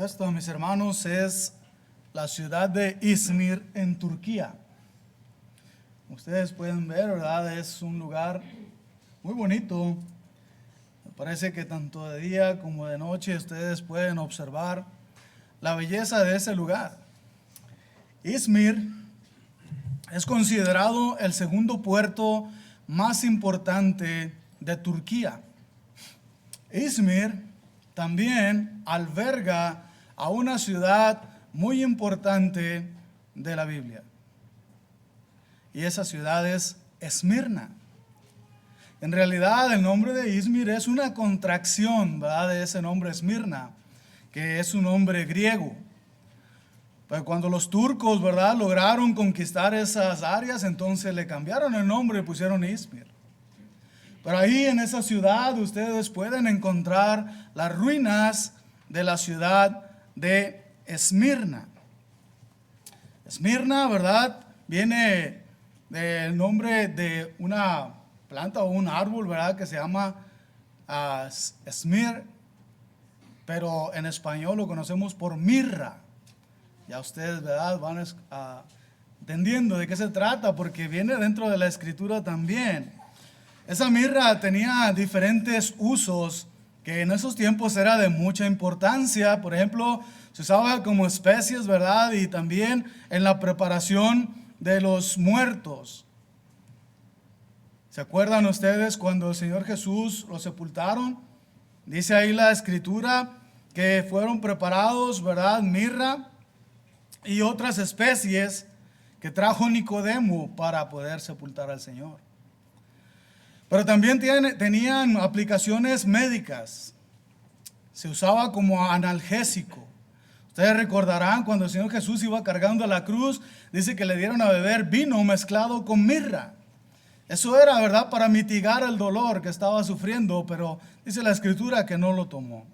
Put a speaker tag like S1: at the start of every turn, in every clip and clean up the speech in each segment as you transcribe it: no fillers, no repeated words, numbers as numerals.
S1: Esto, mis hermanos, es la ciudad de Izmir en Turquía. Ustedes pueden ver, ¿verdad? Es un lugar muy bonito. Me parece que tanto de día como de noche ustedes pueden observar la belleza de ese lugar. Izmir es considerado el segundo puerto más importante de Turquía. Izmir también alberga a una ciudad muy importante de la Biblia. Y esa ciudad es Esmirna. En realidad el nombre de Izmir es una contracción, ¿verdad?, de ese nombre Esmirna, que es un nombre griego. Pero cuando los turcos, ¿verdad?, lograron conquistar esas áreas, entonces le cambiaron el nombre y pusieron Izmir. Pero ahí en esa ciudad ustedes pueden encontrar las ruinas de la ciudad de Esmirna. Esmirna, ¿verdad?, viene del nombre de una planta o un árbol, ¿verdad?, que se llama esmir, pero en español lo conocemos por mirra. Ya ustedes, ¿verdad?, van entendiendo de qué se trata, porque viene dentro de la escritura también. Esa mirra tenía diferentes usos que en esos tiempos era de mucha importancia. Por ejemplo, se usaba como especies, ¿verdad?, y también en la preparación de los muertos. ¿Se acuerdan ustedes cuando el Señor Jesús lo sepultaron? Dice ahí la escritura que fueron preparados, ¿verdad?, mirra y otras especies que trajo Nicodemo para poder sepultar al Señor. Pero también tenían aplicaciones médicas. Se usaba como analgésico. Ustedes recordarán cuando el Señor Jesús iba cargando a la cruz, dice que le dieron a beber vino mezclado con mirra. Eso era, ¿verdad?, para mitigar el dolor que estaba sufriendo, pero dice la escritura que no lo tomó.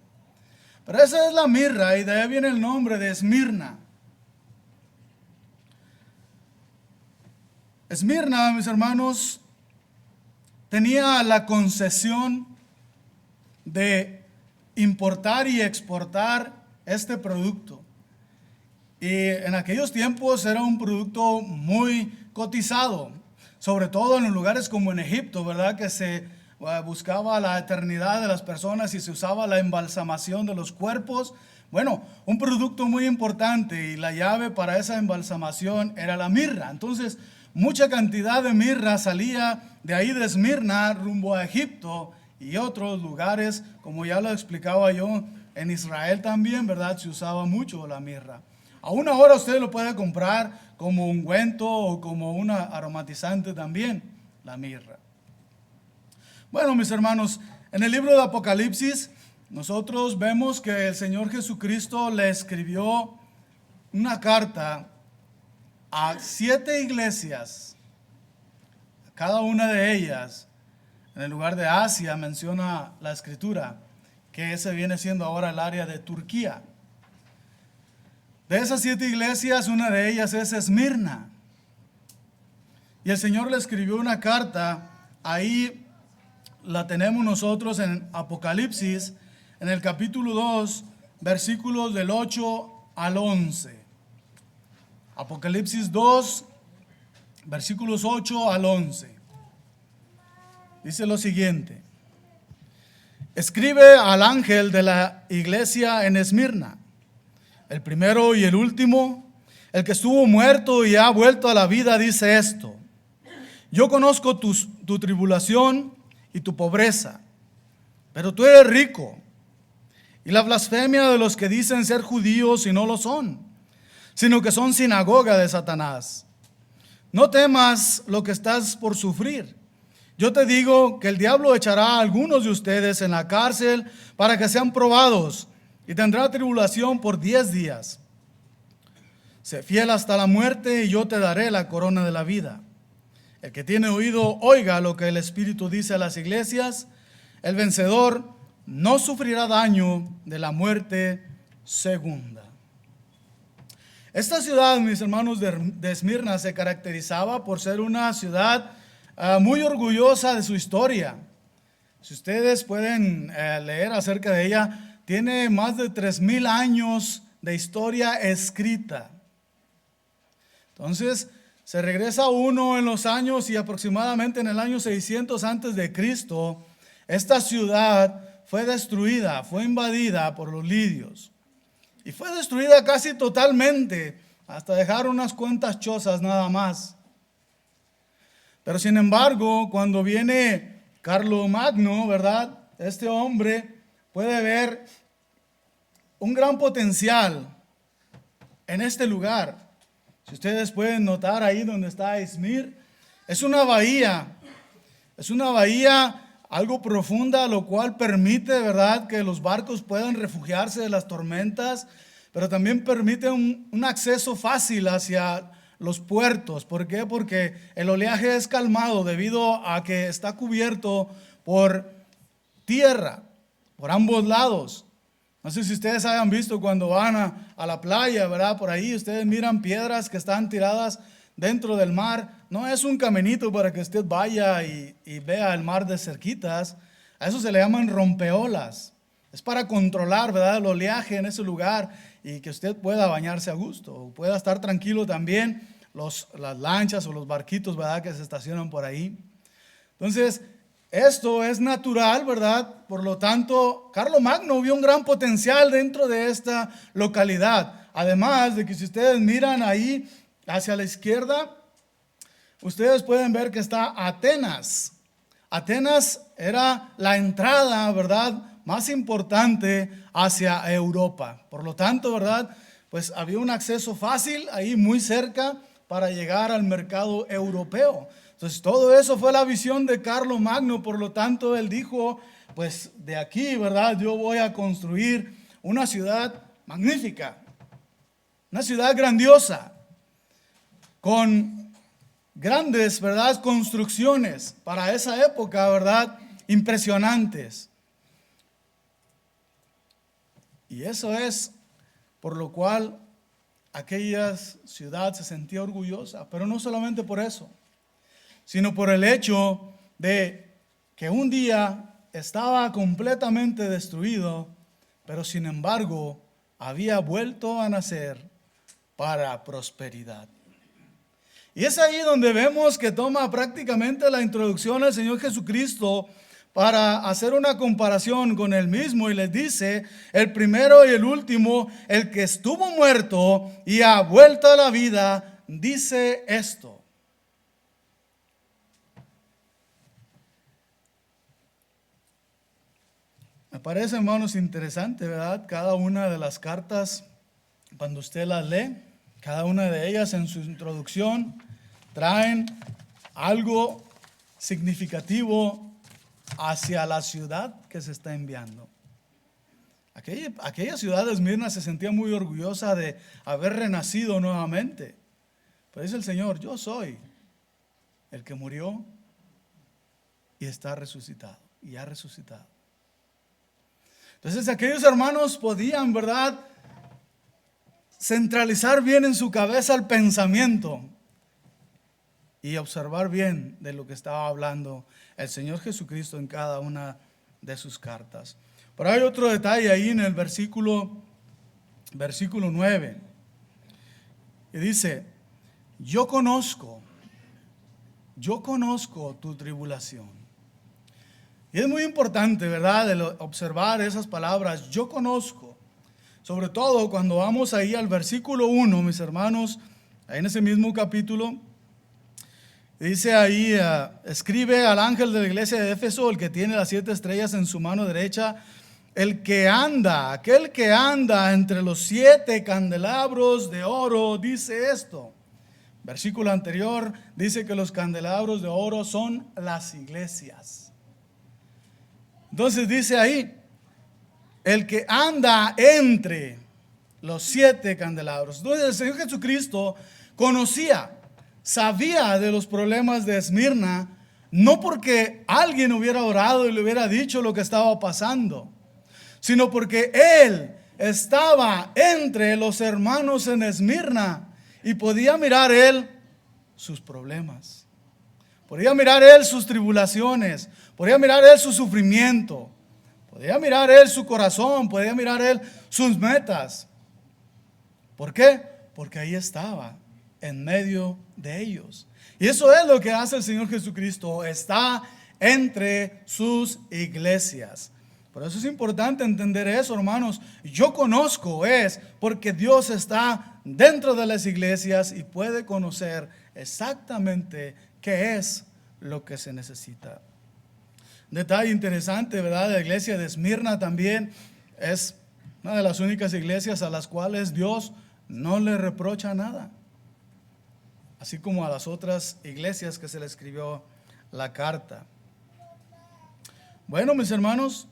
S1: Pero esa es la mirra y de ahí viene el nombre de Esmirna. Esmirna, mis hermanos, tenía la concesión de importar y exportar este producto. Y en aquellos tiempos era un producto muy cotizado, sobre todo en los lugares como en Egipto, ¿verdad?, que se buscaba la eternidad de las personas y se usaba la embalsamación de los cuerpos. Bueno, un producto muy importante, y la llave para esa embalsamación era la mirra. Entonces, mucha cantidad de mirra salía de ahí de Esmirna rumbo a Egipto y otros lugares, como ya lo explicaba yo, en Israel también, ¿verdad?, se usaba mucho la mirra. Aún ahora usted lo puede comprar como ungüento o como un aromatizante también, la mirra. Bueno, mis hermanos, en el libro de Apocalipsis nosotros vemos que el Señor Jesucristo le escribió una carta a 7 iglesias. Cada una de ellas, en el lugar de Asia, menciona la escritura que ese viene siendo ahora el área de Turquía. De esas 7 iglesias, una de ellas es Esmirna. Y el Señor le escribió una carta, ahí la tenemos nosotros en Apocalipsis, en el capítulo 2, versículos del 8 al 11. Apocalipsis 2, versículos 8 al 11. Dice lo siguiente: escribe al ángel de la iglesia en Esmirna, el primero y el último, el que estuvo muerto y ha vuelto a la vida, dice esto: yo conozco tu tribulación y tu pobreza, pero tú eres rico, y la blasfemia de los que dicen ser judíos y no lo son, sino que son sinagoga de Satanás. No temas lo que estás por sufrir. Yo te digo que el diablo echará a algunos de ustedes en la cárcel para que sean probados, y tendrá tribulación por 10 días. Sé fiel hasta la muerte y yo te daré la corona de la vida. El que tiene oído, oiga lo que el Espíritu dice a las iglesias. El vencedor no sufrirá daño de la muerte segunda. Esta ciudad, mis hermanos, de Esmirna se caracterizaba por ser una ciudad muy orgullosa de su historia. Si ustedes pueden leer acerca de ella, tiene más de 3,000 años de historia escrita. Entonces, se regresa uno en los años y aproximadamente en el año 600 antes de Cristo, esta ciudad fue destruida, fue invadida por los lidios. Y fue destruida casi totalmente, hasta dejar unas cuantas chozas nada más. Pero sin embargo, cuando viene Carlomagno, ¿verdad? Este hombre puede ver un gran potencial en este lugar. Si ustedes pueden notar ahí donde está Izmir, es una bahía algo profunda, lo cual permite, ¿verdad?, que los barcos puedan refugiarse de las tormentas, pero también permite un acceso fácil hacia los puertos. ¿Por qué? Porque el oleaje es calmado debido a que está cubierto por tierra, por ambos lados. No sé si ustedes hayan visto cuando van a la playa, ¿verdad? Por ahí ustedes miran piedras que están tiradas dentro del mar. No es un caminito para que usted vaya y vea el mar de cerquitas. A eso se le llaman rompeolas. Es para controlar, ¿verdad?, el oleaje en ese lugar y que usted pueda bañarse a gusto, o pueda estar tranquilo también las lanchas o los barquitos, ¿verdad?, que se estacionan por ahí. Entonces, esto es natural, ¿verdad? Por lo tanto, Carlomagno vio un gran potencial dentro de esta localidad. Además de que si ustedes miran ahí hacia la izquierda, ustedes pueden ver que está Atenas. Atenas era la entrada, ¿verdad?, más importante hacia Europa. Por lo tanto, ¿verdad?, pues había un acceso fácil ahí muy cerca para llegar al mercado europeo. Entonces todo eso fue la visión de Carlomagno. Por lo tanto él dijo, pues de aquí, ¿verdad?, yo voy a construir una ciudad magnífica, una ciudad grandiosa, con grandes, ¿verdad?, construcciones para esa época, ¿verdad?, impresionantes. Y eso es por lo cual aquella ciudad se sentía orgullosa, pero no solamente por eso, sino por el hecho de que un día estaba completamente destruido, pero sin embargo había vuelto a nacer para prosperidad. Y es ahí donde vemos que toma prácticamente la introducción al Señor Jesucristo para hacer una comparación con Él mismo y les dice, el primero y el último, el que estuvo muerto y ha vuelto a la vida, dice esto. Me parece, hermanos, interesante, ¿verdad? Cada una de las cartas, cuando usted las lee, cada una de ellas en su introducción traen algo significativo hacia la ciudad que se está enviando. Aquella ciudad de Esmirna se sentía muy orgullosa de haber renacido nuevamente. Pero dice el Señor, yo soy el que murió y está resucitado, y ha resucitado. Entonces aquellos hermanos podían, ¿verdad?, centralizar bien en su cabeza el pensamiento y observar bien de lo que estaba hablando el Señor Jesucristo en cada una de sus cartas. Pero hay otro detalle ahí en el versículo 9. Y dice, yo conozco tu tribulación. Y es muy importante, ¿verdad?, el observar esas palabras, yo conozco. Sobre todo cuando vamos ahí al versículo 1, mis hermanos, ahí en ese mismo capítulo, dice ahí, escribe al ángel de la iglesia de Éfeso, el que tiene las 7 estrellas en su mano derecha, aquel que anda entre los 7 candelabros de oro, dice esto. Versículo anterior dice que los candelabros de oro son las iglesias. Entonces dice ahí, el que anda entre los 7 candelabros. Entonces el Señor Jesucristo sabía de los problemas de Esmirna, no porque alguien hubiera orado y le hubiera dicho lo que estaba pasando, sino porque Él estaba entre los hermanos en Esmirna y podía mirar Él sus problemas. Podía mirar Él sus tribulaciones, podía mirar Él su sufrimiento, Podía mirar él su corazón, podía mirar él sus metas. ¿Por qué? Porque ahí estaba, en medio de ellos. Y eso es lo que hace el Señor Jesucristo, está entre sus iglesias. Por eso es importante entender eso, hermanos. Yo conozco es porque Dios está dentro de las iglesias y puede conocer exactamente qué es lo que se necesita. Detalle interesante, ¿verdad? La iglesia de Esmirna también es una de las únicas iglesias a las cuales Dios no le reprocha nada. Así como a las otras iglesias que se le escribió la carta. Bueno, mis hermanos,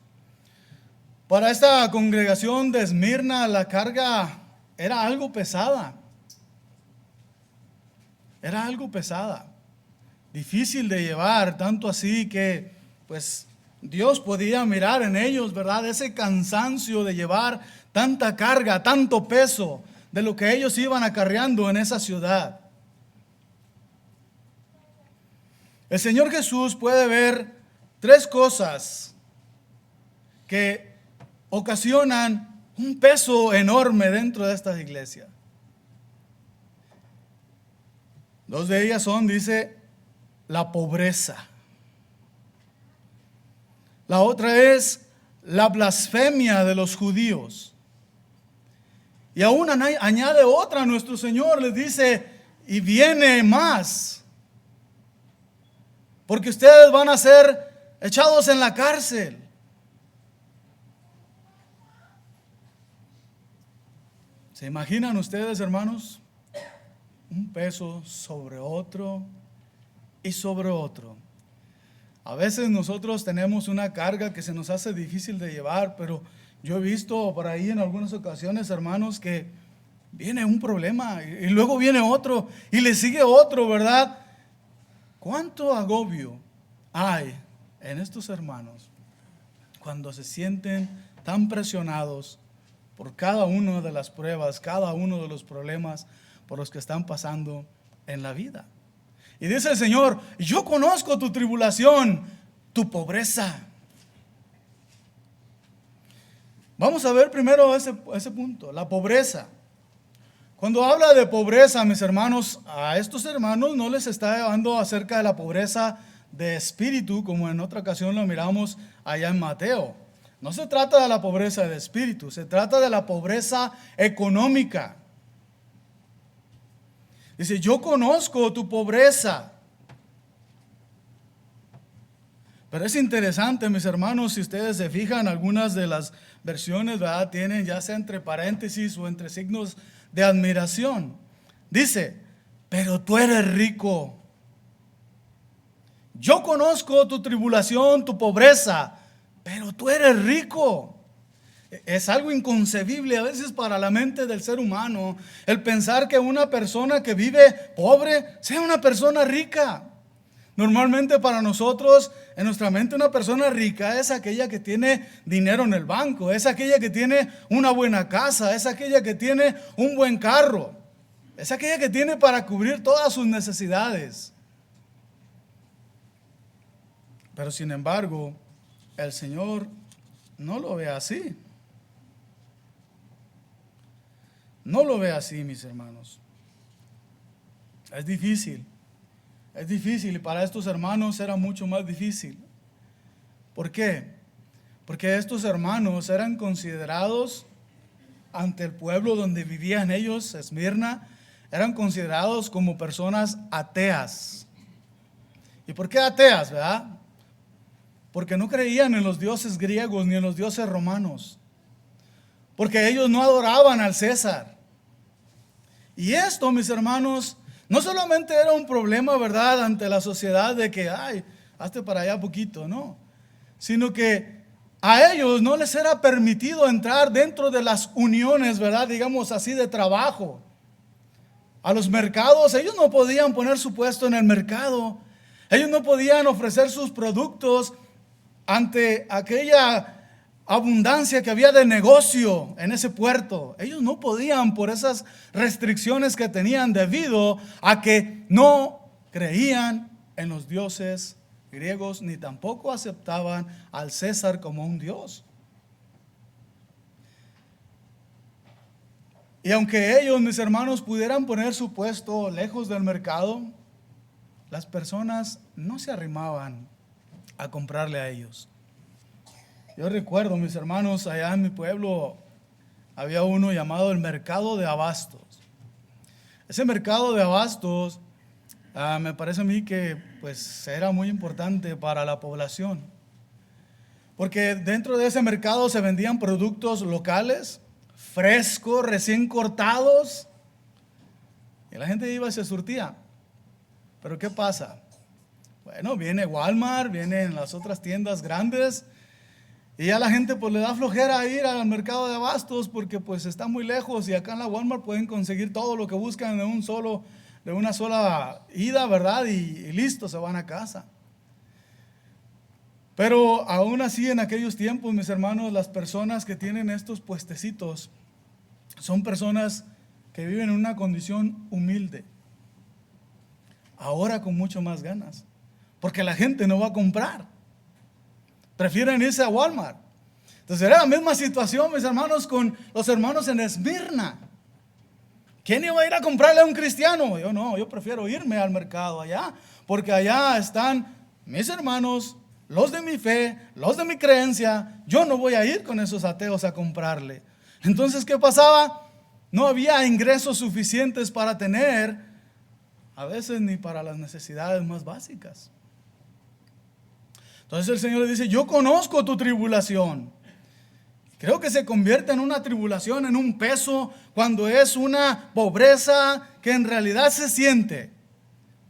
S1: para esta congregación de Esmirna la carga era algo pesada. Era algo pesada. Difícil de llevar, tanto así que pues Dios podía mirar en ellos, ¿verdad? Ese cansancio de llevar tanta carga, tanto peso de lo que ellos iban acarreando en esa ciudad. El Señor Jesús puede ver tres cosas que ocasionan un peso enorme dentro de esta iglesia. Dos de ellas son, dice, la pobreza. La otra es la blasfemia de los judíos. Y aún añade otra, nuestro Señor les dice, y viene más. Porque ustedes van a ser echados en la cárcel. ¿Se imaginan ustedes, hermanos? Un peso sobre otro y sobre otro. A veces nosotros tenemos una carga que se nos hace difícil de llevar, pero yo he visto por ahí en algunas ocasiones, hermanos, que viene un problema y luego viene otro y le sigue otro, ¿verdad? ¿Cuánto agobio hay en estos hermanos cuando se sienten tan presionados por cada una de las pruebas, cada uno de los problemas por los que están pasando en la vida? Y dice el Señor, yo conozco tu tribulación, tu pobreza. Vamos a ver primero ese punto, la pobreza. Cuando habla de pobreza, mis hermanos, a estos hermanos no les está hablando acerca de la pobreza de espíritu, como en otra ocasión lo miramos allá en Mateo. No se trata de la pobreza de espíritu, se trata de la pobreza económica. Dice, yo conozco tu pobreza. Pero es interesante, mis hermanos, si ustedes se fijan, algunas de las versiones, ¿verdad?, tienen ya sea entre paréntesis o entre signos de admiración. Dice, pero tú eres rico. Yo conozco tu tribulación, tu pobreza, pero tú eres rico. Es algo inconcebible a veces para la mente del ser humano el pensar que una persona que vive pobre sea una persona rica. Normalmente para nosotros, en nuestra mente, una persona rica es aquella que tiene dinero en el banco, es aquella que tiene una buena casa, es aquella que tiene un buen carro, es aquella que tiene para cubrir todas sus necesidades. Pero sin embargo, el Señor no lo ve así. No lo ve así, mis hermanos. Es difícil y para estos hermanos era mucho más difícil. ¿Por qué? Porque estos hermanos eran considerados ante el pueblo donde vivían ellos, Esmirna, eran considerados como personas ateas. ¿Y por qué ateas, verdad? Porque no creían en los dioses griegos ni en los dioses romanos. Porque ellos no adoraban al César. Y esto, mis hermanos, no solamente era un problema, ¿verdad?, ante la sociedad de que, hazte para allá poquito, no. Sino que a ellos no les era permitido entrar dentro de las uniones, ¿verdad?, digamos así, de trabajo. A los mercados, ellos no podían poner su puesto en el mercado. Ellos no podían ofrecer sus productos ante aquella abundancia que había de negocio en ese puerto. Ellos no podían por esas restricciones que tenían debido a que no creían en los dioses griegos ni tampoco aceptaban al César como un dios. Y aunque ellos, mis hermanos, pudieran poner su puesto lejos del mercado, las personas no se arrimaban a comprarle a ellos. Yo recuerdo, mis hermanos, allá en mi pueblo había uno llamado el mercado de abastos. Ese mercado de abastos me parece a mí que pues era muy importante para la población, porque dentro de ese mercado se vendían productos locales, frescos, recién cortados, y la gente iba y se surtía. Pero ¿qué pasa? Bueno, viene Walmart, vienen las otras tiendas grandes, y ya la gente pues le da flojera ir al mercado de abastos porque pues está muy lejos, y acá en la Walmart pueden conseguir todo lo que buscan de una sola ida, ¿verdad? Y listo, se van a casa. Pero aún así, en aquellos tiempos, mis hermanos, las personas que tienen estos puestecitos son personas que viven en una condición humilde. Ahora con mucho más ganas, porque la gente no va a comprar. Prefieren irse a Walmart. Entonces era la misma situación, mis hermanos, con los hermanos en Esmirna. ¿Quién iba a ir a comprarle a un cristiano? Yo no, yo prefiero irme al mercado allá, porque allá están mis hermanos, los de mi fe, los de mi creencia. Yo no voy a ir con esos ateos a comprarle. Entonces, ¿qué pasaba? No había ingresos suficientes para tener, a veces ni para las necesidades más básicas. Entonces el Señor le dice, yo conozco tu tribulación. Creo que se convierte en una tribulación, en un peso, cuando es una pobreza que en realidad se siente.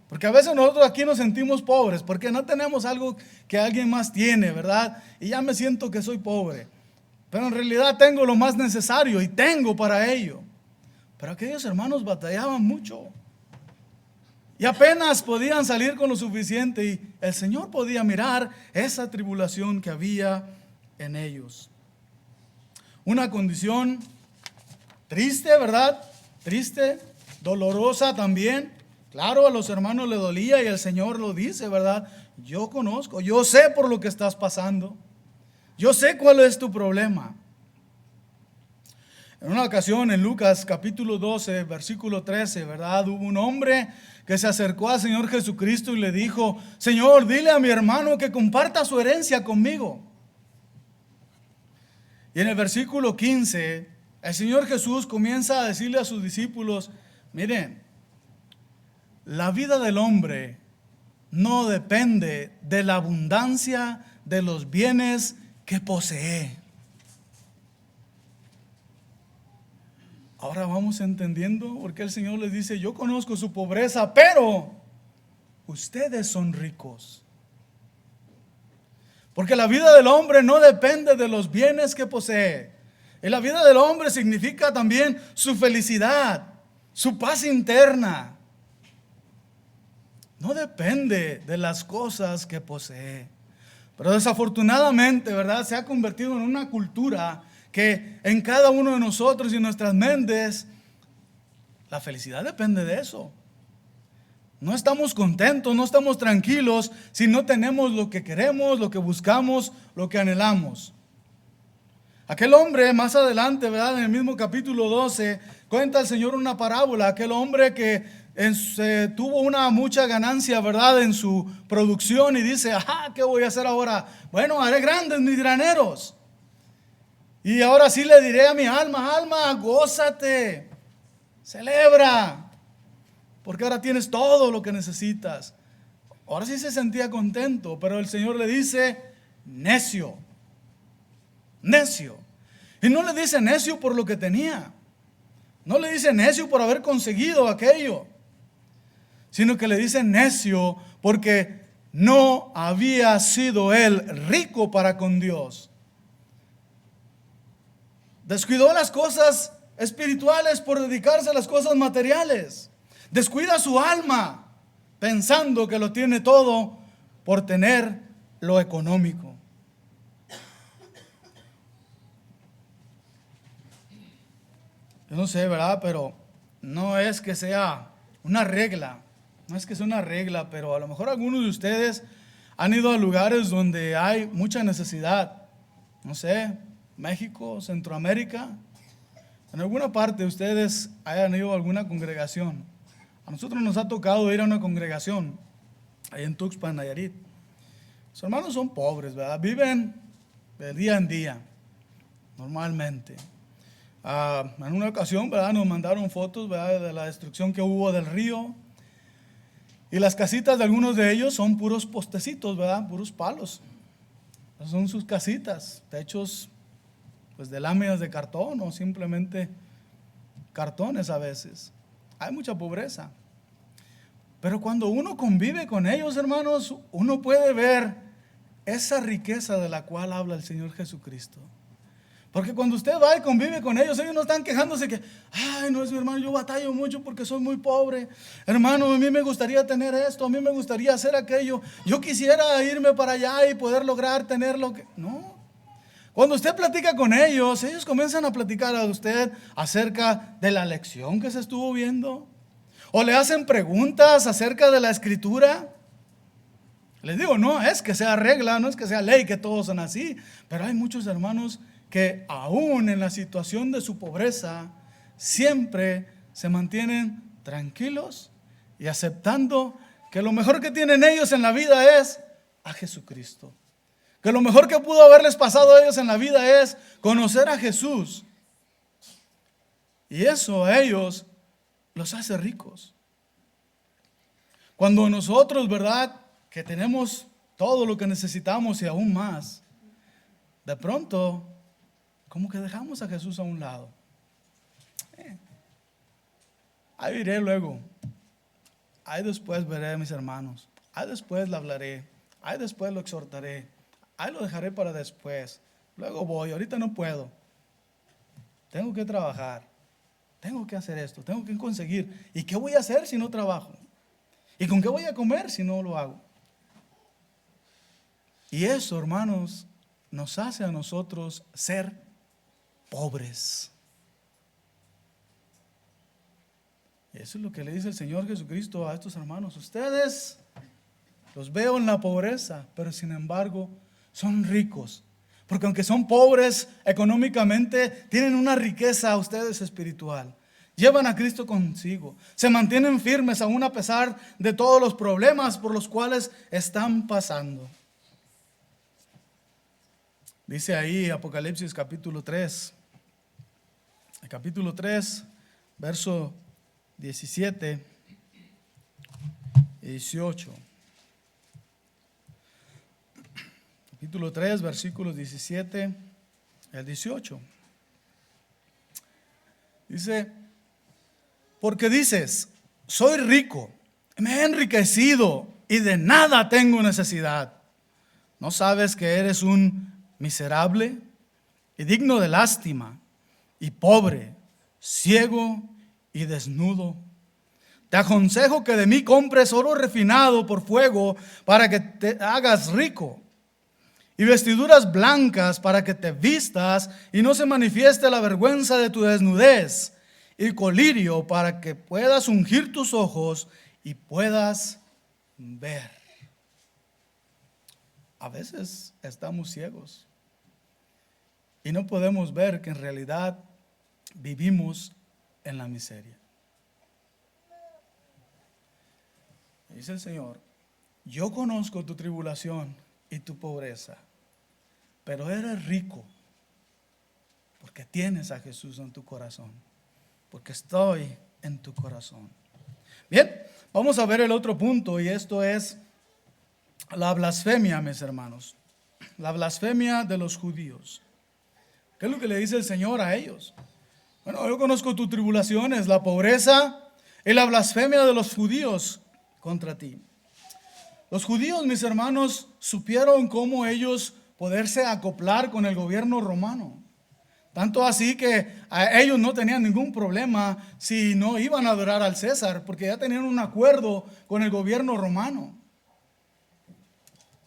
S1: Porque a veces nosotros aquí nos sentimos pobres, porque no tenemos algo que alguien más tiene, ¿verdad? Y ya me siento que soy pobre. Pero en realidad tengo lo más necesario y tengo para ello. Pero aquellos hermanos batallaban mucho. Y apenas podían salir con lo suficiente, y el Señor podía mirar esa tribulación que había en ellos. Una condición triste, ¿verdad? Triste, dolorosa también. Claro, a los hermanos le dolía y el Señor lo dice, ¿verdad? Yo conozco, yo sé por lo que estás pasando. Yo sé cuál es tu problema. En una ocasión, en Lucas capítulo 12, versículo 13, ¿verdad? Hubo un hombre que se acercó al Señor Jesucristo y le dijo, Señor, dile a mi hermano que comparta su herencia conmigo. Y en el versículo 15, el Señor Jesús comienza a decirle a sus discípulos, miren, la vida del hombre no depende de la abundancia de los bienes que posee. Ahora vamos entendiendo por qué el Señor les dice, yo conozco su pobreza, pero ustedes son ricos. Porque la vida del hombre no depende de los bienes que posee. Y la vida del hombre significa también su felicidad, su paz interna. No depende de las cosas que posee. Pero desafortunadamente, ¿verdad? Se ha convertido en una cultura que en cada uno de nosotros y en nuestras mentes, la felicidad depende de eso. No estamos contentos, no estamos tranquilos si no tenemos lo que queremos, lo que buscamos, lo que anhelamos. Aquel hombre más adelante, ¿verdad? En el mismo capítulo 12, cuenta el Señor una parábola. Aquel hombre que tuvo mucha ganancia, ¿verdad? En su producción y dice, ¿qué voy a hacer ahora? Bueno, haré grandes mis graneros. Y ahora sí le diré a mi alma, alma, gózate, celebra, porque ahora tienes todo lo que necesitas. Ahora sí se sentía contento, pero el Señor le dice, necio, necio. Y no le dice necio por lo que tenía, no le dice necio por haber conseguido aquello, sino que le dice necio porque no había sido él rico para con Dios. Descuidó las cosas espirituales por dedicarse a las cosas materiales. Descuida su alma pensando que lo tiene todo por tener lo económico. Yo no sé, ¿verdad? Pero no es que sea una regla. No es que sea una regla, pero a lo mejor algunos de ustedes han ido a lugares donde hay mucha necesidad. No sé, México, Centroamérica, en alguna parte ustedes hayan ido a alguna congregación. A nosotros nos ha tocado ir a una congregación ahí en Tuxpan, Nayarit. Los hermanos son pobres, ¿verdad? Viven de día en día, normalmente. En una ocasión, ¿verdad?, nos mandaron fotos, ¿verdad?, de la destrucción que hubo del río. Y las casitas de algunos de ellos son puros postecitos, ¿verdad?, puros palos. Son sus casitas, techos pues de láminas de cartón o simplemente cartones a veces. Hay mucha pobreza. Pero cuando uno convive con ellos, hermanos, uno puede ver esa riqueza de la cual habla el Señor Jesucristo. Porque cuando usted va y convive con ellos no están quejándose que, ay, no, es mi hermano, yo batallo mucho porque soy muy pobre. Hermano, a mí me gustaría tener esto, a mí me gustaría hacer aquello. Yo quisiera irme para allá y poder lograr tener lo que... No. Cuando usted platica con ellos comienzan a platicar a usted acerca de la lección que se estuvo viendo. O le hacen preguntas acerca de la escritura. Les digo, no es que sea regla, no es que sea ley que todos son así. Pero hay muchos hermanos que aún en la situación de su pobreza siempre se mantienen tranquilos y aceptando que lo mejor que tienen ellos en la vida es a Jesucristo. Que lo mejor que pudo haberles pasado a ellos en la vida es conocer a Jesús. Y eso a ellos los hace ricos. Cuando nosotros, ¿verdad?, que tenemos todo lo que necesitamos y aún más, de pronto, como que dejamos a Jesús a un lado. Ahí iré luego. Ahí después veré a mis hermanos. Ahí después le hablaré. Ahí después lo exhortaré. Ahí lo dejaré para después. Luego voy, ahorita no puedo. Tengo que trabajar. Tengo que hacer esto, tengo que conseguir. ¿Y qué voy a hacer si no trabajo? ¿Y con qué voy a comer si no lo hago? Y eso, hermanos, nos hace a nosotros ser pobres. Eso es lo que le dice el Señor Jesucristo a estos hermanos. Ustedes los veo en la pobreza, pero sin embargo son ricos. Porque aunque son pobres económicamente, tienen una riqueza ustedes espiritual. Llevan a Cristo consigo. Se mantienen firmes aún a pesar de todos los problemas por los cuales están pasando. Dice ahí Apocalipsis capítulo 3. El capítulo 3, verso 17 y 18. Capítulo 3, versículos 17 al 18. Dice, porque dices, soy rico, me he enriquecido y de nada tengo necesidad. ¿No sabes que eres un miserable y digno de lástima y pobre, ciego y desnudo? Te aconsejo que de mí compres oro refinado por fuego para que te hagas rico, y vestiduras blancas para que te vistas y no se manifieste la vergüenza de tu desnudez, y colirio para que puedas ungir tus ojos y puedas ver. A veces estamos ciegos y no podemos ver que en realidad vivimos en la miseria. Dice el Señor, yo conozco tu tribulación y tu pobreza, pero eres rico porque tienes a Jesús en tu corazón, porque estoy en tu corazón. Bien, vamos a ver el otro punto, y esto es la blasfemia, mis hermanos. La blasfemia de los judíos. ¿Qué es lo que le dice el Señor a ellos? Bueno, yo conozco tus tribulaciones, la pobreza y la blasfemia de los judíos contra ti. Los judíos, mis hermanos, supieron cómo ellos poderse acoplar con el gobierno romano. Tanto así que a ellos no tenían ningún problema si no iban a adorar al César, porque ya tenían un acuerdo con el gobierno romano.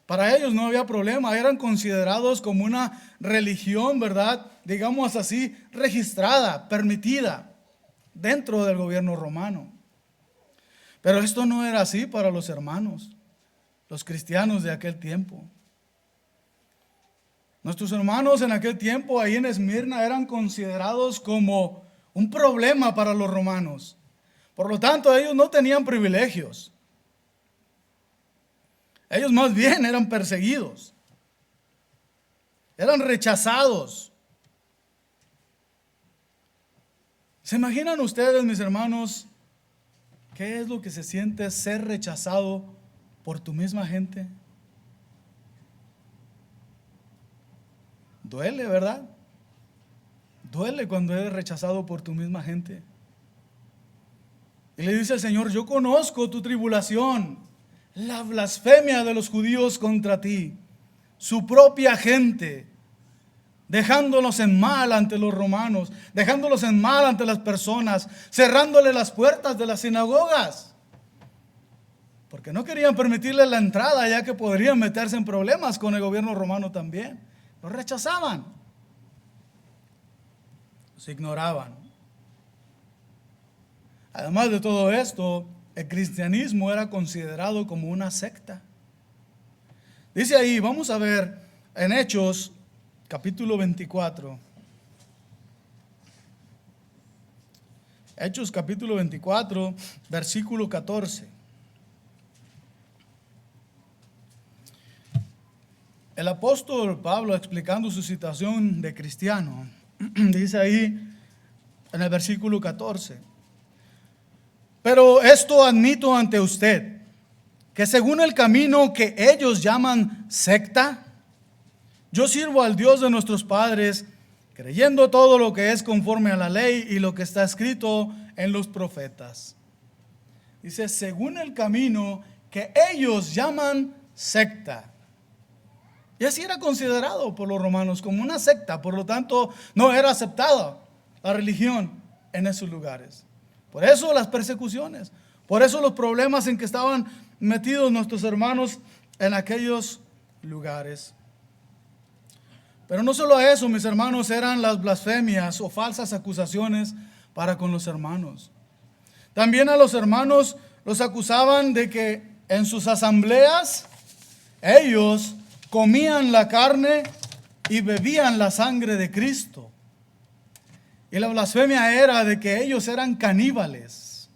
S1: Para ellos no había problema, eran considerados como una religión, ¿verdad?, digamos así, registrada, permitida dentro del gobierno romano. Pero esto no era así para los hermanos, los cristianos de aquel tiempo. Nuestros hermanos en aquel tiempo ahí en Esmirna eran considerados como un problema para los romanos. Por lo tanto, ellos no tenían privilegios. Ellos más bien eran perseguidos. Eran rechazados. ¿Se imaginan ustedes, mis hermanos, qué es lo que se siente ser rechazado por tu misma gente? Duele, ¿verdad? Duele cuando eres rechazado por tu misma gente. Y le dice el Señor: yo conozco tu tribulación, la blasfemia de los judíos contra ti, su propia gente, dejándolos en mal ante los romanos, dejándolos en mal ante las personas, cerrándole las puertas de las sinagogas, porque no querían permitirle la entrada, ya que podrían meterse en problemas con el gobierno romano también. Los rechazaban, los ignoraban. Además de todo esto, el cristianismo era considerado como una secta. Dice ahí, vamos a ver en Hechos capítulo 24. Hechos capítulo 24, versículo 14. El apóstol Pablo, explicando su situación de cristiano, dice ahí en el versículo 14: pero esto admito ante usted, que según el camino que ellos llaman secta, yo sirvo al Dios de nuestros padres, creyendo todo lo que es conforme a la ley y lo que está escrito en los profetas. Dice, según el camino que ellos llaman secta. Y así era considerado por los romanos como una secta. Por lo tanto, no era aceptada la religión en esos lugares. Por eso las persecuciones, por eso los problemas en que estaban metidos nuestros hermanos en aquellos lugares. Pero no solo eso, mis hermanos, eran las blasfemias o falsas acusaciones para con los hermanos. También a los hermanos los acusaban de que en sus asambleas ellos comían la carne y bebían la sangre de Cristo. Y la blasfemia era de que ellos eran caníbales.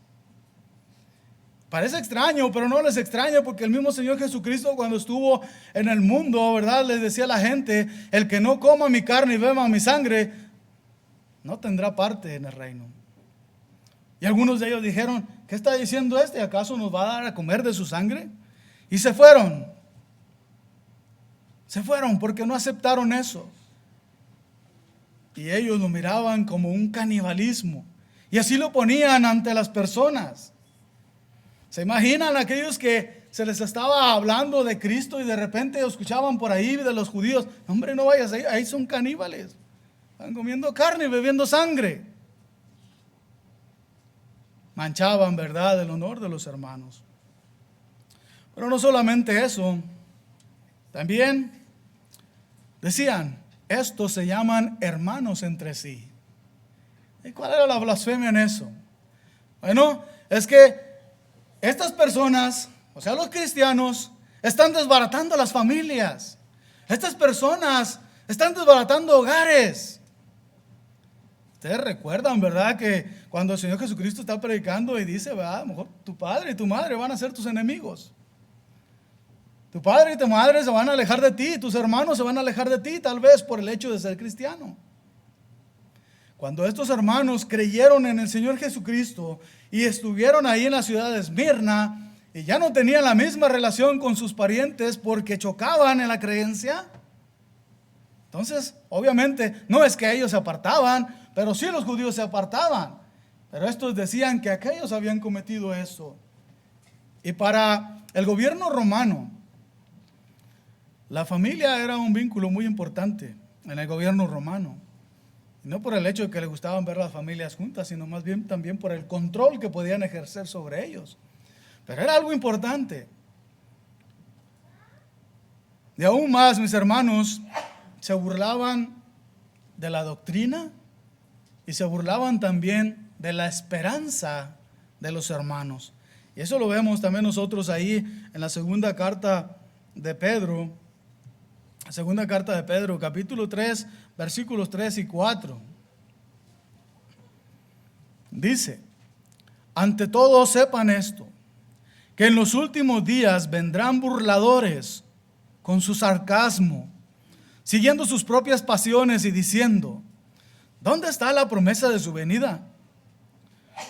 S1: Parece extraño, pero no les extraña, porque el mismo Señor Jesucristo, cuando estuvo en el mundo, ¿verdad?, les decía a la gente: el que no coma mi carne y beba mi sangre no tendrá parte en el reino. Y algunos de ellos dijeron: ¿qué está diciendo este? ¿Acaso nos va a dar a comer de su sangre? Y se fueron. Se fueron porque no aceptaron eso. Y ellos lo miraban como un canibalismo. Y así lo ponían ante las personas. ¿Se imaginan aquellos que se les estaba hablando de Cristo y de repente escuchaban por ahí de los judíos: hombre, no vayas ahí son caníbales, están comiendo carne y bebiendo sangre? Manchaban, ¿verdad?, el honor de los hermanos. Pero no solamente eso, también decían: estos se llaman hermanos entre sí. ¿Y cuál era la blasfemia en eso? Bueno, es que estas personas, o sea, los cristianos, están desbaratando las familias. Estas personas están desbaratando hogares. Ustedes recuerdan, ¿verdad?, que cuando el Señor Jesucristo está predicando y dice, ¿verdad?, a lo mejor tu padre y tu madre van a ser tus enemigos. Tu padre y tu madre se van a alejar de ti, tus hermanos se van a alejar de ti, tal vez por el hecho de ser cristiano. Cuando estos hermanos creyeron en el Señor Jesucristo y estuvieron ahí en la ciudad de Esmirna y ya no tenían la misma relación con sus parientes porque chocaban en la creencia, entonces obviamente no es que ellos se apartaban, pero sí los judíos se apartaban. Pero estos decían que aquellos habían cometido eso. Y para el gobierno romano, la familia era un vínculo muy importante en el gobierno romano. Y no por el hecho de que les gustaban ver las familias juntas, sino más bien también por el control que podían ejercer sobre ellos. Pero era algo importante. Y aún más, mis hermanos, se burlaban de la doctrina y se burlaban también de la esperanza de los hermanos. Y eso lo vemos también nosotros ahí en la segunda carta de Pedro. Segunda carta de Pedro, capítulo 3, versículos 3 y 4. Dice, ante todo sepan esto, que en los últimos días vendrán burladores con su sarcasmo, siguiendo sus propias pasiones y diciendo, ¿dónde está la promesa de su venida?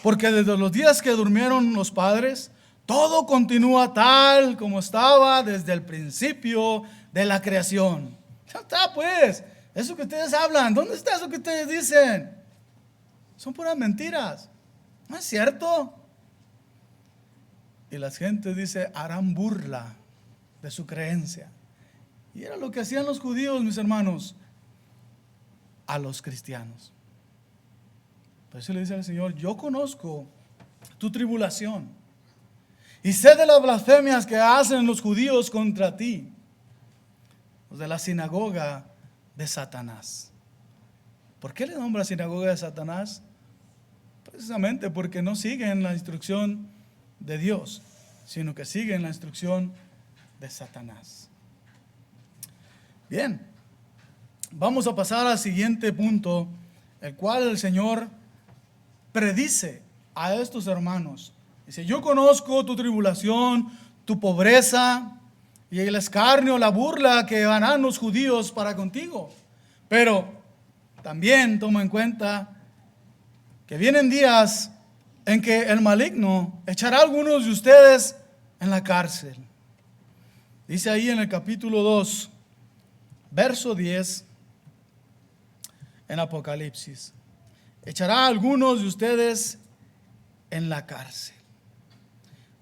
S1: Porque desde los días que durmieron los padres, todo continúa tal como estaba desde el principio de la creación. Ya está pues, eso que ustedes hablan, ¿dónde está eso que ustedes dicen? Son puras mentiras, ¿no es cierto? Y la gente dice, harán burla de su creencia. Y era lo que hacían los judíos, mis hermanos, a los cristianos. Por eso le dice al Señor, yo conozco tu tribulación y sé de las blasfemias que hacen los judíos contra ti, los de la sinagoga de Satanás. ¿Por qué le nombra sinagoga de Satanás? Precisamente porque no siguen la instrucción de Dios, sino que siguen la instrucción de Satanás. Bien, vamos a pasar al siguiente punto, el cual el Señor predice a estos hermanos. Dice, yo conozco tu tribulación, tu pobreza y el escarnio, la burla que harán los judíos para contigo. Pero también toma en cuenta que vienen días en que el maligno echará a algunos de ustedes en la cárcel. Dice ahí en el capítulo 2, verso 10, en Apocalipsis, echará a algunos de ustedes en la cárcel.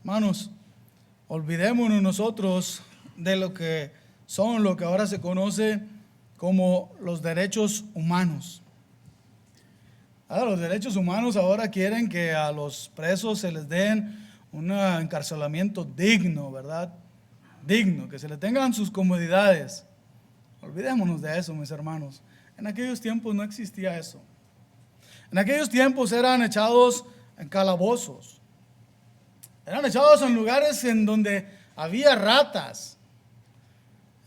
S1: Hermanos, olvidémonos nosotros de lo que son, lo que ahora se conoce como los derechos humanos. Los derechos humanos ahora quieren que a los presos se les den un encarcelamiento digno, ¿verdad? Digno, que se les tengan sus comodidades. Olvidémonos de eso, mis hermanos. En aquellos tiempos no existía eso. En aquellos tiempos eran echados en calabozos. Eran echados en lugares en donde había ratas.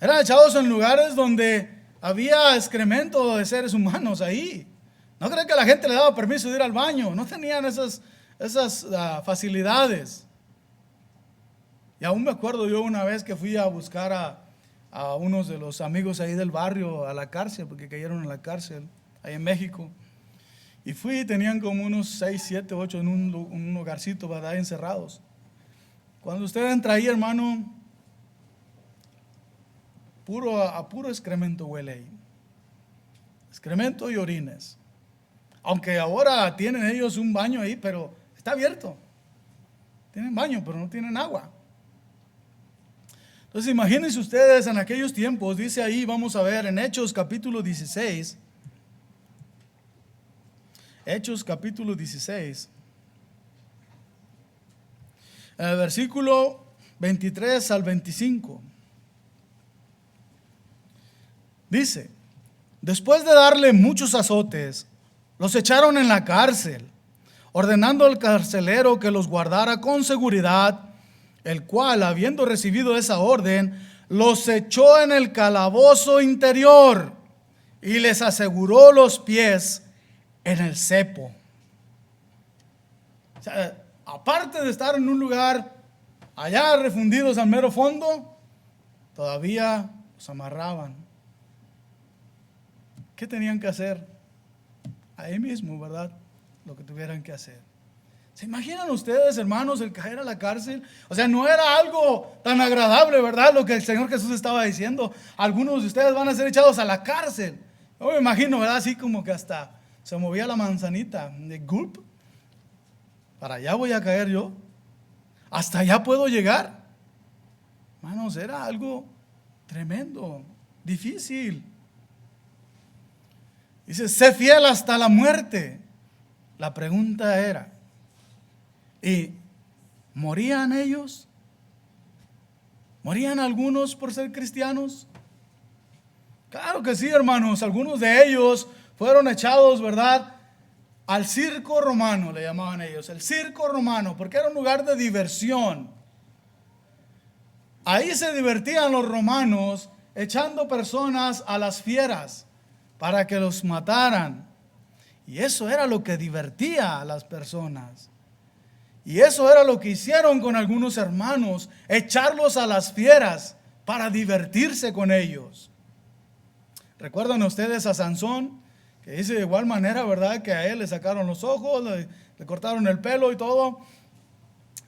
S1: Eran echados en lugares donde había excremento de seres humanos ahí. No creo que la gente le daba permiso de ir al baño. No tenían esas facilidades. Y aún me acuerdo yo una vez que fui a buscar a unos de los amigos ahí del barrio a la cárcel, porque cayeron en la cárcel, ahí en México. Y fui, tenían como unos 6, 7, 8 en un lugarcito, ¿verdad? Encerrados. Cuando usted entra ahí, hermano, a puro excremento huele ahí. Excremento y orines. Aunque ahora tienen ellos un baño ahí, pero está abierto. Tienen baño, pero no tienen agua. Entonces imagínense ustedes en aquellos tiempos, dice ahí, vamos a ver en Hechos capítulo 16. Hechos capítulo 16. En el versículo 23 al 25. Dice, después de darle muchos azotes, los echaron en la cárcel, ordenando al carcelero que los guardara con seguridad, el cual, habiendo recibido esa orden, los echó en el calabozo interior y les aseguró los pies en el cepo. O sea, aparte de estar en un lugar allá refundidos al mero fondo, todavía los amarraban. ¿Qué tenían que hacer? Ahí mismo, ¿verdad? Lo que tuvieran que hacer. ¿Se imaginan ustedes, hermanos, el caer a la cárcel? O sea, no era algo tan agradable, ¿verdad? Lo que el Señor Jesús estaba diciendo. Algunos de ustedes van a ser echados a la cárcel. Yo me imagino, ¿verdad? Así como que hasta se movía la manzanita de gulp. Para allá voy a caer yo. Hasta allá puedo llegar. Hermanos, era algo tremendo, difícil. Dice, sé fiel hasta la muerte. La pregunta era, ¿y morían ellos? ¿Morían algunos por ser cristianos? Claro que sí, hermanos. Algunos de ellos fueron echados, ¿verdad?, al circo romano, le llamaban ellos. El circo romano, porque era un lugar de diversión. Ahí se divertían los romanos echando personas a las fieras para que los mataran. Y eso era lo que divertía a las personas. Y eso era lo que hicieron con algunos hermanos, echarlos a las fieras para divertirse con ellos. ¿Recuerdan ustedes a Sansón? Que dice de igual manera, ¿verdad? Que a él le sacaron los ojos, le cortaron el pelo y todo,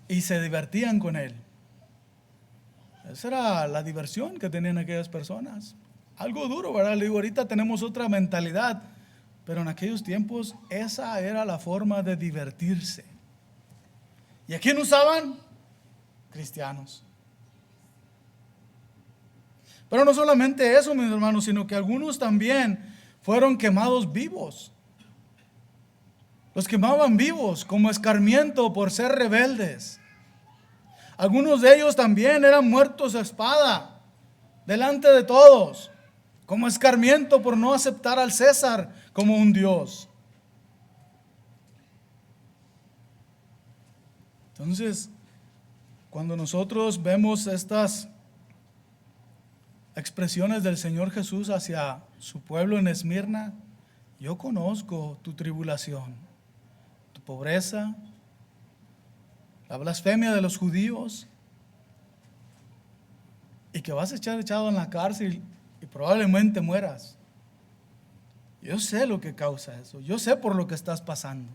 S1: y se divertían con él. Esa era la diversión que tenían aquellas personas. Algo duro, ¿verdad? Le digo, ahorita tenemos otra mentalidad, pero en aquellos tiempos esa era la forma de divertirse. ¿Y a quién usaban? Cristianos. Pero no solamente eso, mis hermanos, sino que algunos también fueron quemados vivos. Los quemaban vivos como escarmiento por ser rebeldes. Algunos de ellos también eran muertos a espada delante de todos, como escarmiento por no aceptar al César como un Dios. Entonces, cuando nosotros vemos estas expresiones del Señor Jesús hacia su pueblo en Esmirna, yo conozco tu tribulación, tu pobreza, la blasfemia de los judíos, y que vas a estar echado en la cárcel y probablemente mueras. Yo sé lo que causa eso, yo sé por lo que estás pasando,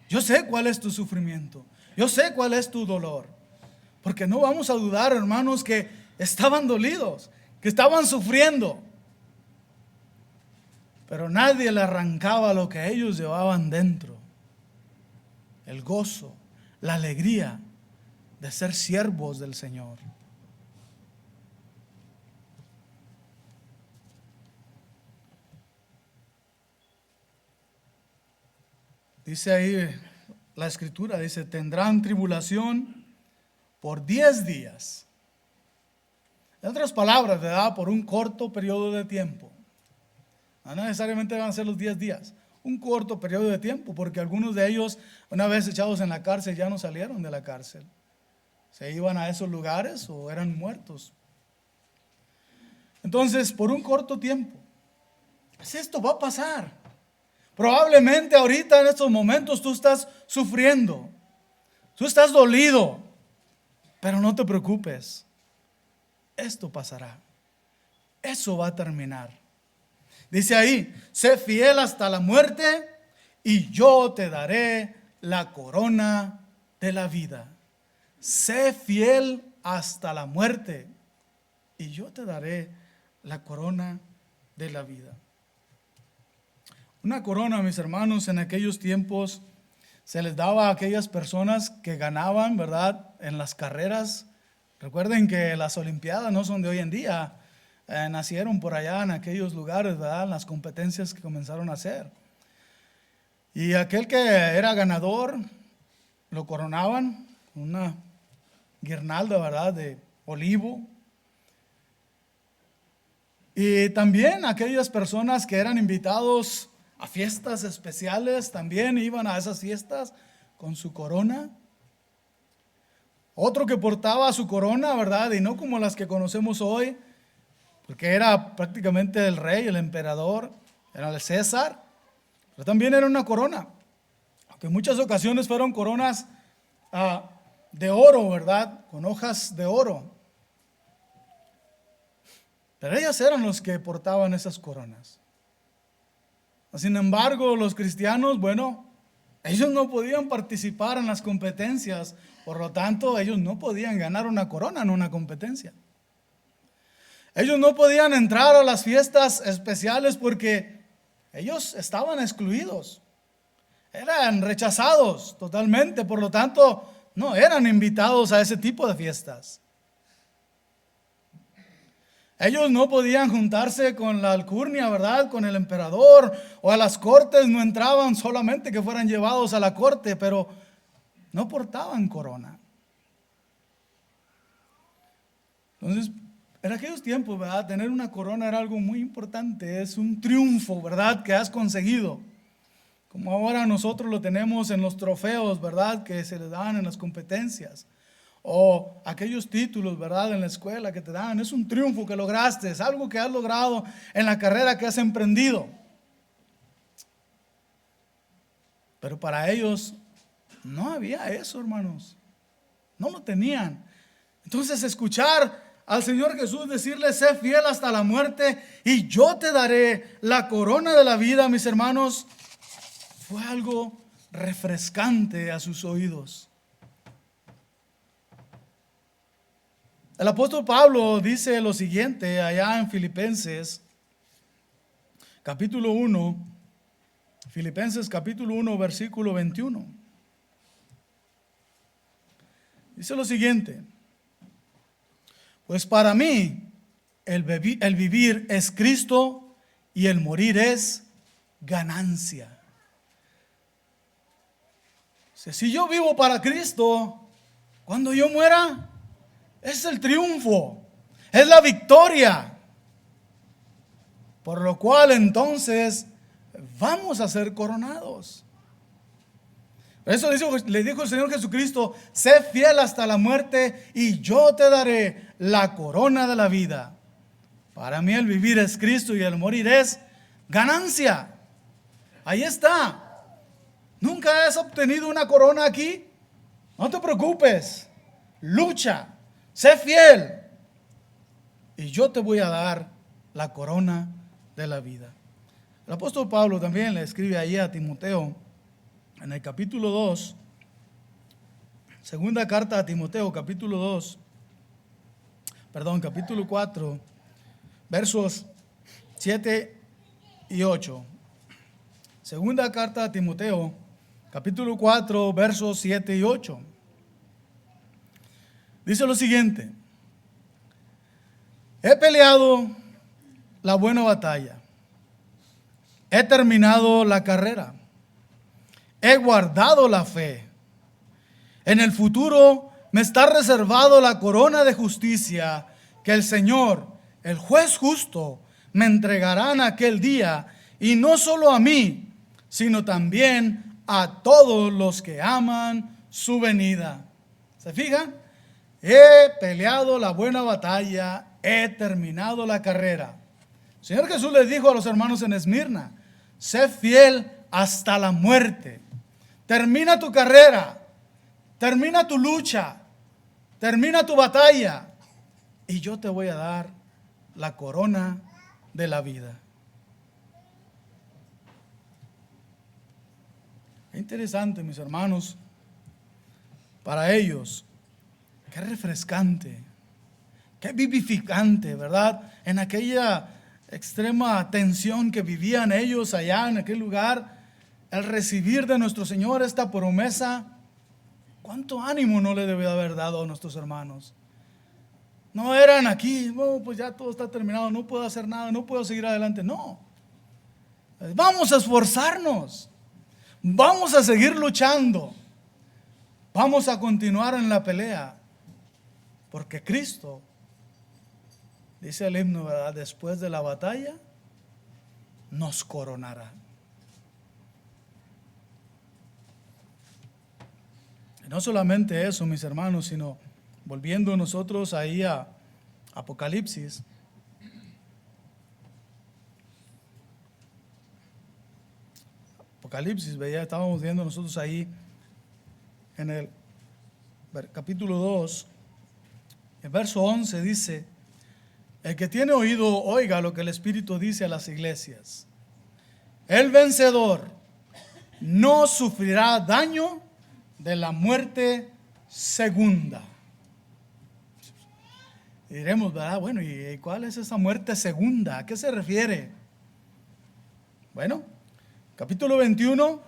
S1: yo sé cuál es tu sufrimiento, yo sé cuál es tu dolor, porque no vamos a dudar, hermanos, que estaban dolidos, que estaban sufriendo, pero nadie le arrancaba lo que ellos llevaban dentro, el gozo, la alegría de ser siervos del Señor. Dice ahí la escritura, dice, tendrán tribulación por 10 días. En otras palabras, ¿verdad? Por un corto periodo de tiempo. No necesariamente van a ser los 10 días. Un corto periodo de tiempo, porque algunos de ellos, una vez echados en la cárcel, ya no salieron de la cárcel. Se iban a esos lugares o eran muertos. Entonces, por un corto tiempo. Pues esto va a pasar. Probablemente ahorita en estos momentos tú estás sufriendo, tú estás dolido, pero no te preocupes, esto pasará, eso va a terminar. Dice ahí, sé fiel hasta la muerte y yo te daré la corona de la vida. Sé fiel hasta la muerte y yo te daré la corona de la vida. Una corona, mis hermanos, en aquellos tiempos se les daba a aquellas personas que ganaban, ¿verdad?, en las carreras. Recuerden que las olimpiadas no son de hoy en día, nacieron por allá en aquellos lugares, ¿verdad?, las competencias que comenzaron a hacer. Y aquel que era ganador, lo coronaban con una guirnalda, ¿verdad?, de olivo. Y también aquellas personas que eran invitados a fiestas especiales, también iban a esas fiestas con su corona. Otro que portaba su corona, ¿verdad? Y no como las que conocemos hoy, porque era prácticamente el rey, el emperador, era el César, pero también era una corona, aunque en muchas ocasiones fueron coronas de oro, ¿verdad? Con hojas de oro. Pero ellos eran los que portaban esas coronas. Sin embargo, los cristianos, bueno, ellos no podían participar en las competencias, por lo tanto, ellos no podían ganar una corona en una competencia. Ellos no podían entrar a las fiestas especiales porque ellos estaban excluidos, eran rechazados totalmente, por lo tanto, no eran invitados a ese tipo de fiestas. Ellos no podían juntarse con la alcurnia, ¿verdad?, con el emperador, o a las cortes no entraban, solamente que fueran llevados a la corte, pero no portaban corona. Entonces, en aquellos tiempos, ¿verdad?, tener una corona era algo muy importante, es un triunfo, ¿verdad?, que has conseguido. Como ahora nosotros lo tenemos en los trofeos, ¿verdad?, que se les dan en las competencias. O aquellos títulos, ¿verdad?, en la escuela que te dan. Es un triunfo que lograste, es algo que has logrado en la carrera que has emprendido. Pero para ellos no había eso, hermanos. No lo tenían. Entonces escuchar al Señor Jesús decirle: sé fiel hasta la muerte y yo te daré la corona de la vida, mis hermanos, fue algo refrescante a sus oídos. El apóstol Pablo dice lo siguiente allá en Filipenses capítulo 1, Filipenses capítulo 1, versículo 21. Dice lo siguiente: pues para mí el vivir es Cristo y el morir es ganancia. Si yo vivo para Cristo, cuando yo muera, es el triunfo, es la victoria. Por lo cual entonces vamos a ser coronados. Por eso le dijo el Señor Jesucristo: sé fiel hasta la muerte y yo te daré la corona de la vida. Para mí el vivir es Cristo y el morir es ganancia. Ahí está. ¿Nunca has obtenido una corona aquí? No te preocupes. Lucha. Sé fiel. Y yo te voy a dar la corona de la vida. El apóstol Pablo también le escribe allí a Timoteo en el capítulo 2, segunda carta a Timoteo, capítulo 4, versos 7 y 8. Segunda carta a Timoteo, capítulo 4, versos 7 y 8. Dice lo siguiente: he peleado la buena batalla, he terminado la carrera, he guardado la fe. En el futuro me está reservado la corona de justicia que el Señor, el juez justo, me entregará en aquel día, y no solo a mí, sino también a todos los que aman su venida. ¿Se fijan? He peleado la buena batalla, he terminado la carrera. El Señor Jesús les dijo a los hermanos en Esmirna: sé fiel hasta la muerte. Termina tu carrera, termina tu lucha, termina tu batalla, y yo te voy a dar la corona de la vida. Qué interesante, mis hermanos, para ellos. Qué refrescante, qué vivificante, ¿verdad? En aquella extrema tensión que vivían ellos allá en aquel lugar, el recibir de nuestro Señor esta promesa, cuánto ánimo no le debe haber dado a nuestros hermanos. No eran aquí: oh, pues ya todo está terminado, no puedo hacer nada, no puedo seguir adelante. No, vamos a esforzarnos, vamos a seguir luchando, vamos a continuar en la pelea, porque Cristo, dice el himno, ¿verdad?, después de la batalla nos coronará. Y no solamente eso, mis hermanos, sino volviendo nosotros ahí a Apocalipsis. Apocalipsis, veía, estábamos viendo nosotros ahí en el capítulo 2, el verso 11 dice: el que tiene oído, oiga lo que el Espíritu dice a las iglesias. El vencedor no sufrirá daño de la muerte segunda. Y diremos, ¿verdad? Bueno, ¿y cuál es esa muerte segunda? ¿A qué se refiere? Bueno, capítulo 21.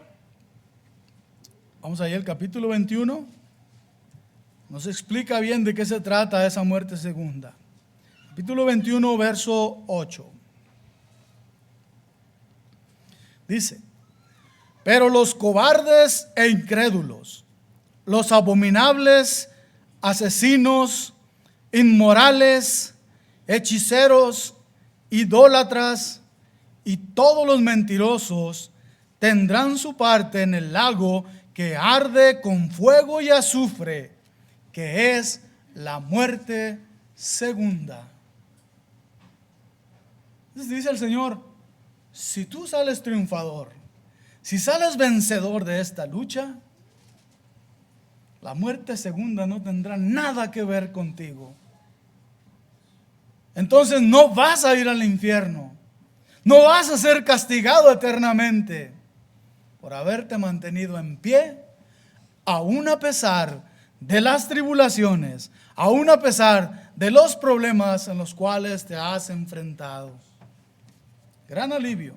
S1: Vamos allá al capítulo 21. Nos explica bien de qué se trata esa muerte segunda. Capítulo 21, verso 8. Dice: pero los cobardes e incrédulos, los abominables, asesinos, inmorales, hechiceros, idólatras y todos los mentirosos tendrán su parte en el lago que arde con fuego y azufre, que es la muerte segunda. Entonces dice el Señor: si tú sales triunfador, Si sales vencedor de esta lucha, la muerte segunda no tendrá nada que ver contigo. Entonces no vas a ir al infierno. No vas a ser castigado eternamente por haberte mantenido en pie, aún a pesar de las tribulaciones, aún a pesar de los problemas en los cuales te has enfrentado. Gran alivio.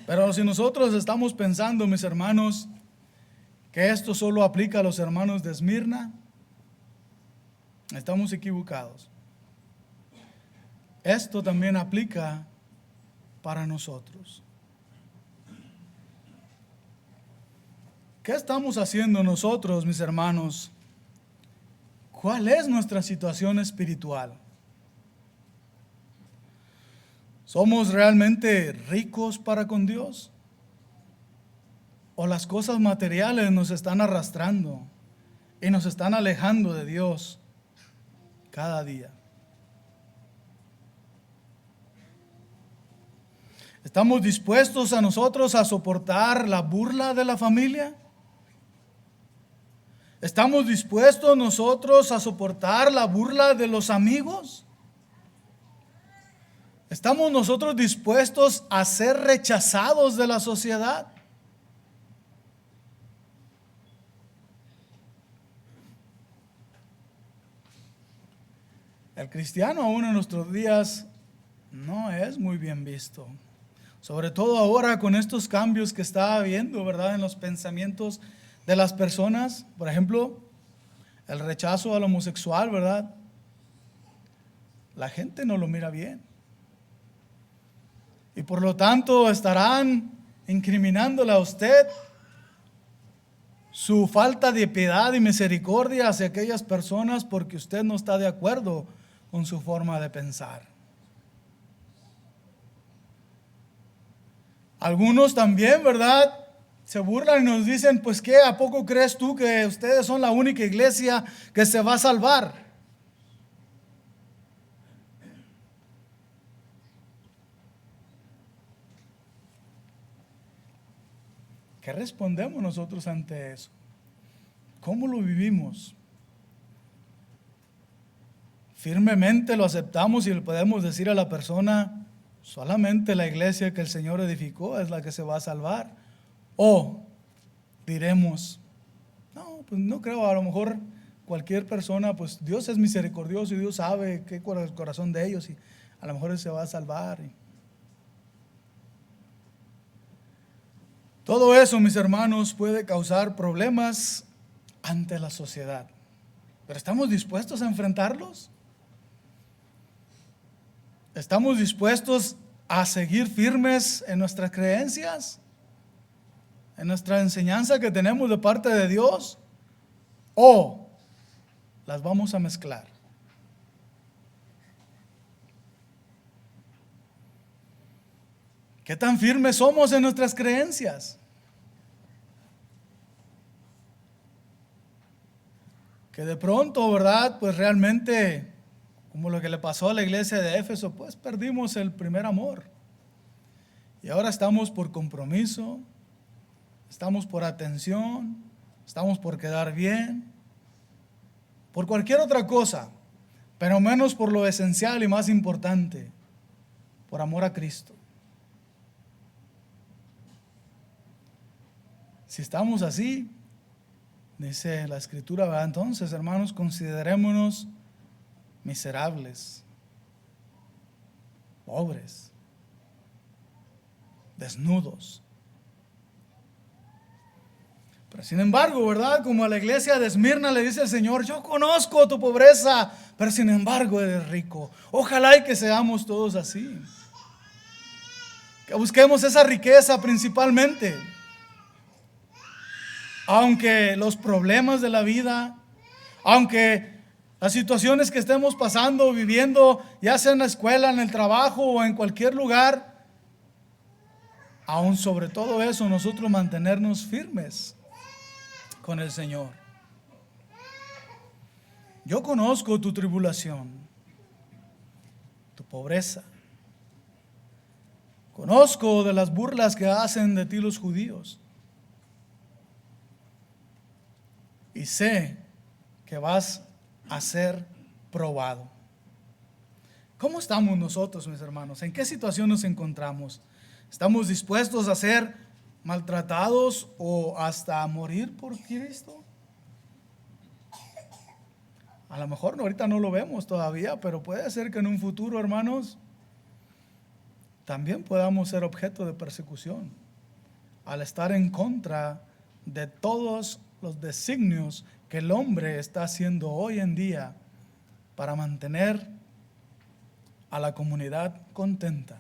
S1: Pero si nosotros estamos pensando, mis hermanos, que esto solo aplica a los hermanos de Esmirna, estamos equivocados. Esto también aplica para nosotros. ¿Qué estamos haciendo nosotros, mis hermanos? ¿Cuál es nuestra situación espiritual? ¿Somos realmente ricos para con Dios? ¿O las cosas materiales nos están arrastrando y nos están alejando de Dios cada día? ¿Estamos dispuestos a nosotros a soportar la burla de la familia? ¿Estamos dispuestos nosotros a soportar la burla de los amigos? ¿Estamos nosotros dispuestos a ser rechazados de la sociedad? El cristiano aún en nuestros días no es muy bien visto. Sobre todo ahora con estos cambios que está habiendo, ¿verdad?, en los pensamientos de las personas. Por ejemplo, el rechazo al homosexual, ¿verdad? La gente no lo mira bien. Y por lo tanto estarán incriminándole a usted su falta de piedad y misericordia hacia aquellas personas porque usted no está de acuerdo con su forma de pensar. Algunos también, ¿verdad?, se burlan y nos dicen, pues ¿qué? ¿A poco crees tú que ustedes son la única iglesia que se va a salvar? ¿Qué respondemos nosotros ante eso? ¿Cómo lo vivimos? Firmemente lo aceptamos y le podemos decir a la persona, solamente la iglesia que el Señor edificó es la que se va a salvar. O diremos, no, pues no creo, a lo mejor cualquier persona, pues Dios es misericordioso y Dios sabe qué es el corazón de ellos y a lo mejor Él se va a salvar. Todo eso, mis hermanos, puede causar problemas ante la sociedad. ¿Pero estamos dispuestos a enfrentarlos? ¿Estamos dispuestos a seguir firmes en nuestras creencias? ¿En nuestra enseñanza que tenemos de parte de Dios? ¿O las vamos a mezclar? ¿Qué tan firmes somos en nuestras creencias? Que de pronto, ¿verdad?, pues realmente, como lo que le pasó a la iglesia de Éfeso, pues perdimos el primer amor. Y ahora estamos por compromiso, estamos por atención, estamos por quedar bien, por cualquier otra cosa, pero menos por lo esencial y más importante, por amor a Cristo. Si estamos así, dice la Escritura, ¿verdad?, entonces, hermanos, considerémonos miserables, pobres, desnudos. Pero sin embargo, ¿verdad?, como a la iglesia de Esmirna le dice el Señor, yo conozco tu pobreza, pero sin embargo eres rico. Ojalá y que seamos todos así. Que busquemos esa riqueza principalmente. Aunque los problemas de la vida, aunque las situaciones que estemos pasando, viviendo, ya sea en la escuela, en el trabajo o en cualquier lugar, aún sobre todo eso, nosotros mantenernos firmes con el Señor. Yo conozco tu tribulación, tu pobreza. Conozco de las burlas que hacen de ti los judíos. Y sé que vas a ser probado. ¿Cómo estamos nosotros, mis hermanos? ¿En qué situación nos encontramos? ¿Estamos dispuestos a ser maltratados o hasta a morir por Cristo? A lo mejor ahorita no lo vemos todavía, pero puede ser que en un futuro, hermanos, también podamos ser objeto de persecución al estar en contra de todos los designios que el hombre está haciendo hoy en día para mantener a la comunidad contenta.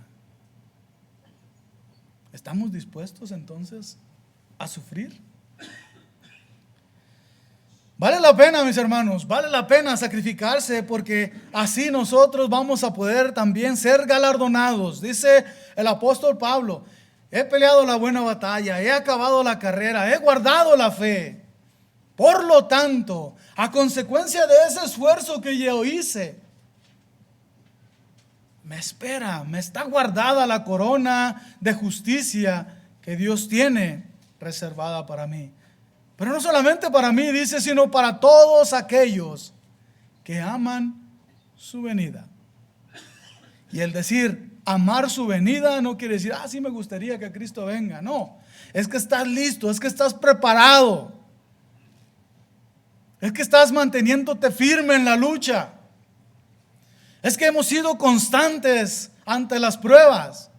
S1: ¿Estamos dispuestos entonces a sufrir? Vale la pena, mis hermanos, vale la pena sacrificarse, porque así nosotros vamos a poder también ser galardonados. Dice el apóstol Pablo: he peleado la buena batalla, he acabado la carrera, he guardado la fe. Por lo tanto, a consecuencia de ese esfuerzo que yo hice, me espera, me está guardada la corona de justicia que Dios tiene reservada para mí. Pero no solamente para mí, dice, sino para todos aquellos que aman su venida. Y el decir amar su venida no quiere decir, sí me gustaría que Cristo venga. No, es que estás listo, es que estás preparado. Es que estás manteniéndote firme en la lucha. Es que hemos sido constantes ante las pruebas.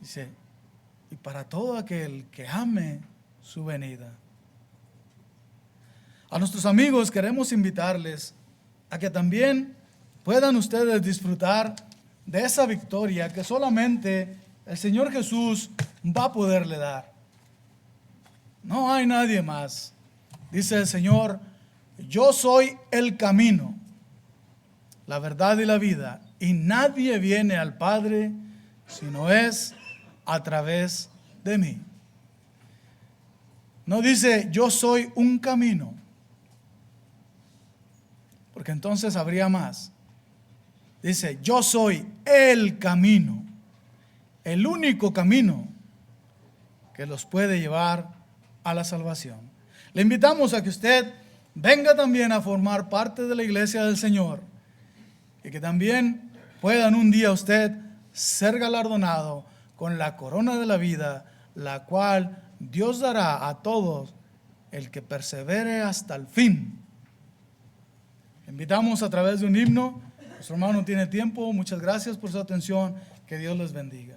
S1: Dice, y para todo aquel que ame su venida. A nuestros amigos queremos invitarles a que también puedan ustedes disfrutar de esa victoria que solamente el Señor Jesús va a poderle dar. No hay nadie más. Dice el Señor: yo soy el camino, la verdad y la vida, y nadie viene al Padre si no es a través de mí. No dice yo soy un camino, porque entonces habría más. Dice yo soy el camino, el único camino que los puede llevar a la salvación. Le invitamos a que usted venga también a formar parte de la iglesia del Señor, y que también puedan un día usted ser galardonado con la corona de la vida, la cual Dios dará a todos el que persevere hasta el fin. Le invitamos a través de un himno. Nuestro hermano tiene tiempo. Muchas gracias por su atención. Que Dios les bendiga.